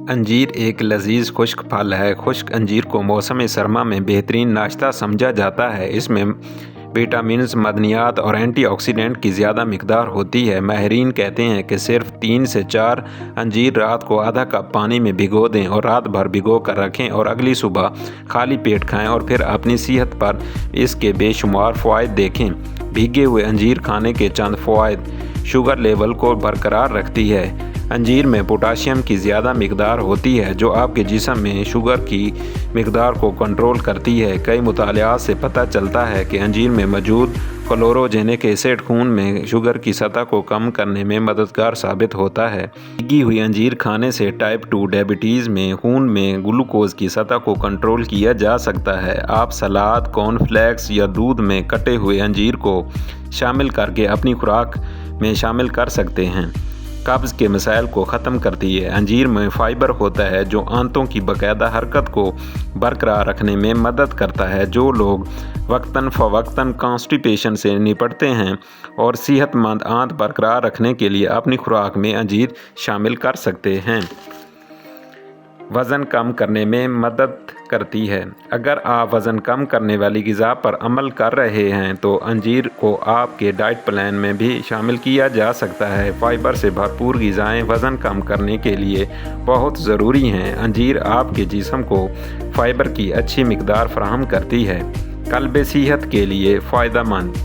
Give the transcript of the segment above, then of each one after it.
انجیر ایک لذیذ خشک پھل ہے۔ خشک انجیر کو موسم سرما میں بہترین ناشتہ سمجھا جاتا ہے۔ اس میں وٹامنز، معدنیات اور اینٹی آکسیڈنٹ کی زیادہ مقدار ہوتی ہے۔ ماہرین کہتے ہیں کہ صرف 3 سے 4 انجیر رات کو آدھا کپ پانی میں بھگو دیں اور رات بھر بھگو کر رکھیں اور اگلی صبح خالی پیٹ کھائیں اور پھر اپنی صحت پر اس کے بے شمار فوائد دیکھیں۔ بھیگے ہوئے انجیر کھانے کے چند فوائد: شوگر لیول کو برقرار رکھتی ہے۔ انجیر میں پوٹاشیم کی زیادہ مقدار ہوتی ہے جو آپ کے جسم میں شوگر کی مقدار کو کنٹرول کرتی ہے۔ کئی مطالعات سے پتہ چلتا ہے کہ انجیر میں موجود کلوروجینک ایسڈ خون میں شوگر کی سطح کو کم کرنے میں مددگار ثابت ہوتا ہے۔ بھیگی ہوئی انجیر کھانے سے ٹائپ 2 ڈائبٹیز میں خون میں گلوکوز کی سطح کو کنٹرول کیا جا سکتا ہے۔ آپ سلاد، کارن فلیکس یا دودھ میں کٹے ہوئے انجیر کو شامل کر کے اپنی خوراک میں شامل کر سکتے ہیں۔ قبض کے مسائل کو ختم کرتی ہے۔ انجیر میں فائبر ہوتا ہے جو آنتوں کی باقاعدہ حرکت کو برقرار رکھنے میں مدد کرتا ہے۔ جو لوگ وقتاً فوقتاً کانسٹیپیشن سے نپٹتے ہیں اور صحت مند آنت برقرار رکھنے کے لیے اپنی خوراک میں انجیر شامل کر سکتے ہیں۔ وزن کم کرنے میں مدد کرتی ہے۔ اگر آپ وزن کم کرنے والی غذا پر عمل کر رہے ہیں تو انجیر کو آپ کے ڈائٹ پلان میں بھی شامل کیا جا سکتا ہے۔ فائبر سے بھرپور غذائیں وزن کم کرنے کے لیے بہت ضروری ہیں۔ انجیر آپ کے جسم کو فائبر کی اچھی مقدار فراہم کرتی ہے۔ قلبِ صحت کے لیے فائدہ مند: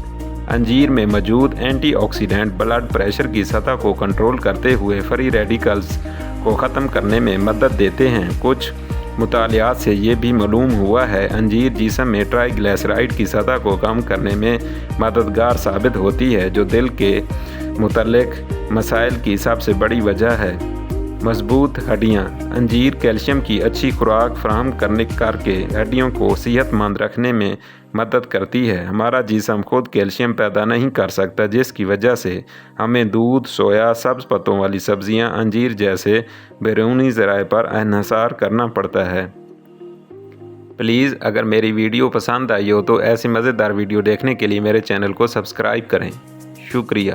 انجیر میں موجود اینٹی آکسیڈنٹ بلڈ پریشر کی سطح کو کنٹرول کرتے ہوئے فری ریڈیکلز کو ختم کرنے میں مدد دیتے ہیں۔ کچھ مطالعات سے یہ بھی معلوم ہوا ہے انجیر جسم میں ٹرائی گلیسرائڈ کی سطح کو کم کرنے میں مددگار ثابت ہوتی ہے جو دل کے متعلق مسائل کی سب سے بڑی وجہ ہے۔ مضبوط ہڈیاں: انجیر کیلشیم کی اچھی خوراک فراہم کر کے ہڈیوں کو صحت مند رکھنے میں مدد کرتی ہے۔ ہمارا جسم خود کیلشیم پیدا نہیں کر سکتا جس کی وجہ سے ہمیں دودھ، سویا، سبز پتوں والی سبزیاں، انجیر جیسے بیرونی ذرائع پر انحصار کرنا پڑتا ہے۔ پلیز اگر میری ویڈیو پسند آئی ہو تو ایسی مزیدار ویڈیو دیکھنے کے لیے میرے چینل کو سبسکرائب کریں۔ شکریہ۔